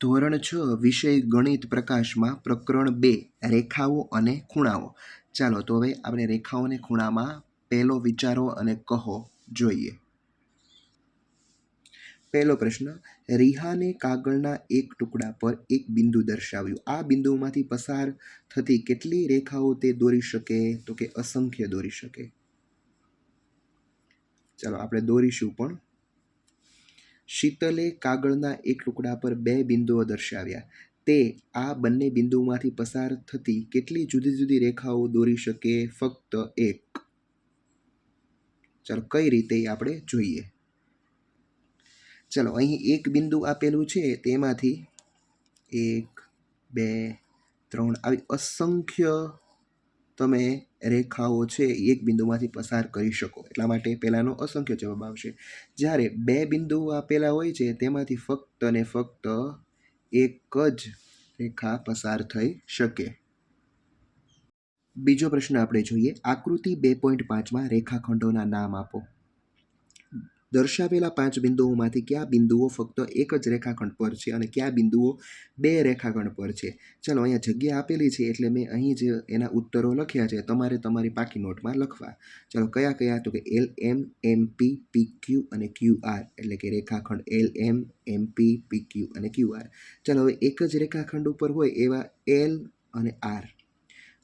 ધોરણ 6 વિષય ગણિત પ્રકાશમાં પ્રકરણ 2 રેખાઓ અને ખૂણાઓ. ચાલો તો હવે આપણે રેખાઓ અને ખૂણામાં પહેલો વિચારો અને કહો જોઈએ. પહેલો પ્રશ્ન, રિહાને કાગળના એક ટુકડા પર એક બિંદુ દર્શાવ્યું. આ બિંદુમાંથી પસાર થતી કેટલી રેખાઓ તે દોરી શકે? તો કે અસંખ્ય દોરી શકે. ચાલો આપણે દોરીશું પણ. શીતલે કાગળના એક ટુકડા પર બે બિંદુઓ દર્શાવ્યા. તે આ બંને બિંદુઓમાંથી પસાર થતી કેટલી જુદી જુદી રેખાઓ દોરી શકે? ફક્ત એક. ચાલો કઈ રીતે આપણે જોઈએ. ચાલો અહીં એક બિંદુ આપેલું છે, તેમાંથી 1 2 3 આવી અસંખ્ય તમે રેખાઓ છે એક બિંદુમાંથી પસાર કરી શકો. એટલા માટે પહેલાનો અસંખ્ય જવાબ આવશે. જ્યારે બે બિંદુઓ આપેલા હોય છે તેમાંથી ફક્ત ને ફક્ત એક જ રેખા પસાર થઈ શકે. બીજો પ્રશ્ન આપણે જોઈએ. આકૃતિ 2.5માં રેખાખંડોના નામ આપો. દર્શાવેલા 5 બિંદુઓમાંથી કયા બિંદુઓ ફક્ત એક જ રેખાખંડ પર છે અને કયા બિંદુઓ બે રેખાખંડ પર છે? ચાલો અહીંયા જગ્યા આપેલી છે એટલે મેં અહીં જ એના ઉત્તરો લખ્યા છે. તમારે તમારી પાકી નોટમાં લખવા. ચાલો કયા કયા? તો કે LM, MP, PQ અને QR, એટલે કે રેખાખંડ LM, MP, PQ અને QR. ચાલો હવે એક જ રેખાખંડ ઉપર હોય એવા L અને R,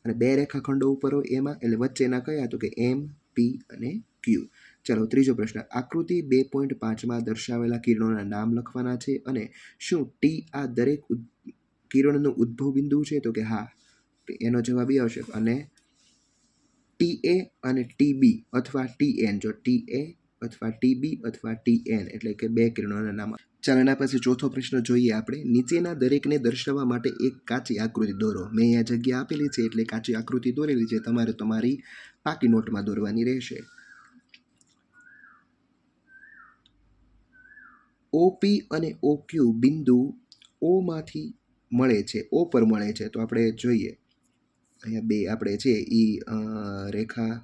અને બે રેખાખંડો ઉપર હોય એમાં એટલે વચ્ચેના કયા? તો કે M, P અને Q. ચાલો ત્રીજો પ્રશ્ન, આકૃતિ 2.5માં દર્શાવેલા કિરણોના નામ લખવાના છે અને શું T આ દરેક કિરણનું ઉદ્ભવ બિંદુ છે? તો કે હા, એનો જવાબ એ આવશે. અને TA અને TB અથવા TN, જો TA અથવા TB અથવા TN એટલે કે બે કિરણોના નામ. ચાલો એના પછી ચોથો પ્રશ્ન જોઈએ આપણે. નીચેના દરેકને દર્શાવવા માટે એક કાચી આકૃતિ દોરો. મેં અહીંયા જગ્યા આપેલી છે એટલે કાચી આકૃતિ દોરેલી છે. તમારે તમારી પાકી નોટમાં દોરવાની રહેશે. OP અને OQ બિંદુ O માંથી મળે છે, O પર મળે છે. તો આપણે જોઈએ અહીંયા બે આપણે છે એ રેખા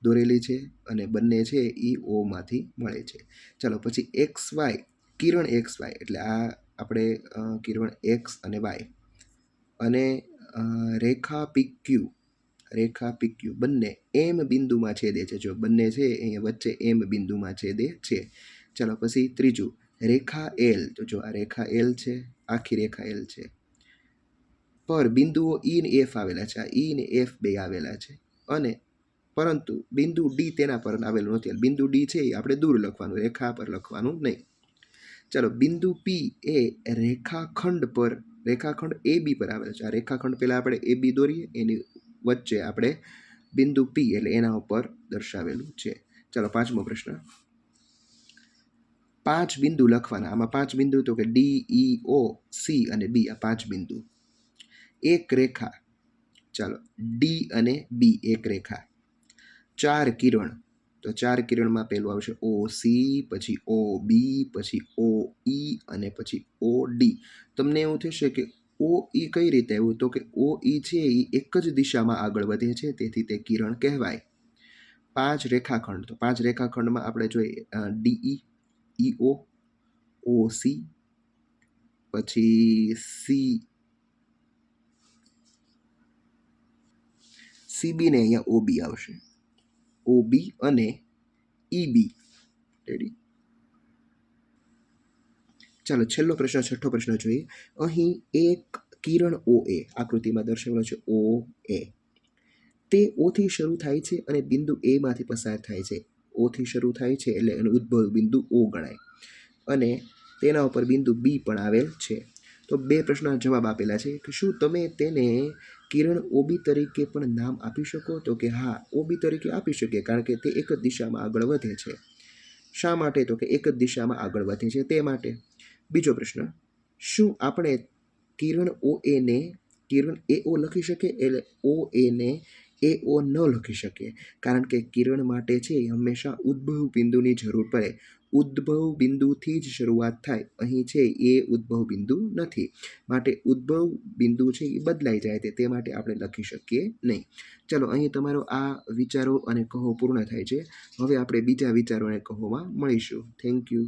દોરેલી છે અને બંને છે એ O માંથી મળે છે. ચાલો પછી XY, કિરણ XY એટલે આ આપણે કિરણ X અને Y, અને રેખા PQ, રેખા PQ બંને M બિંદુમાં છેદે છે. જો બંને છે અહીંયા વચ્ચે M બિંદુમાં છેદે છે. ચાલો પછી ત્રીજું, રેખા L. તો જો આ રેખા L છે, આખી રેખા L છે, પર બિંદુઓ E અને F આવેલા છે. આ E અને F બે આવેલા છે, અને પરંતુ બિંદુ D તેના પર આવેલું નથી. બિંદુ D છે એ આપણે દૂર લખવાનું, રેખા પર લખવાનું નહીં. ચાલો બિંદુ P એ રેખાખંડ પર, રેખાખંડ AB પર આવેલો છે. આ રેખાખંડ પહેલા આપણે AB દોરીએ, એની વચ્ચે આપણે બિંદુ P એટલે એના ઉપર દર્શાવેલું છે. ચાલો પાંચમો પ્રશ્ન, 5 બિંદુ લખવાના. આમાં 5 બિંદુ તો કે D, E, O, C અને B, આ 5 બિંદુ. એક રેખા, ચાલો D અને B એક રેખા. 4 કિરણ, તો 4 કિરણમાં પહેલું આવશે OC, પછી OB, પછી OE અને પછી OD. તમને એવું થશે કે OE કઈ રીતે આવ્યું? તો કે OE છે એ એક જ દિશામાં આગળ વધે છે, તેથી તે કિરણ કહેવાય. 5 રેખાખંડ, તો 5 રેખાખંડમાં આપણે જોઈએ DE, EO, OC, પછી CB ને અહીંયા OB આવશે, OB અને EB. રેડી. ચાલો છેલ્લો પ્રશ્ન, છઠ્ઠો પ્રશ્ન જોઈએ. અહીં એક કિરણ OA આકૃતિમાં દર્શાવેલો છે, OA. તે O થી શરૂ થાય છે અને બિંદુ A માંથી પસાર થાય છે. O થી શરૂ થાય છે એટલે એનું ઉદ્ભવ બિંદુ O ગણાય, અને તેના ઉપર બિંદુ B પણ આવેલ છે. તો બે પ્રશ્નના જવાબ આપેલા છે કે શું તમે તેને કિરણ OB તરીકે પણ નામ આપી શકો? તો કે હા, OB તરીકે આપી શકીએ, કારણ કે તે એક જ દિશામાં આગળ વધે છે. શા માટે? તો કે એક જ દિશામાં આગળ વધે છે તે માટે. બીજો પ્રશ્ન, શું આપણે કિરણ OA ને કિરણ AO લખી શકીએ? એટલે OA ને AO ન લખી શકીએ, કારણ કે કિરણ માટે છે હંમેશા ઉદ્ભવ બિંદુની જરૂર પડે. ઉદ્ભવ બિંદુથી જ શરૂઆત થાય. અહીં છે એ ઉદ્ભવ બિંદુ નથી, માટે ઉદ્ભવ બિંદુ છે એ બદલાઈ જાય તે માટે આપણે લખી શકીએ નહીં. ચાલો અહીં તમારો આ વિચારો અને કહો પૂર્ણ થાય છે. હવે આપણે બીજા વિચારો અને કહોમાં મળીશું. Thank you.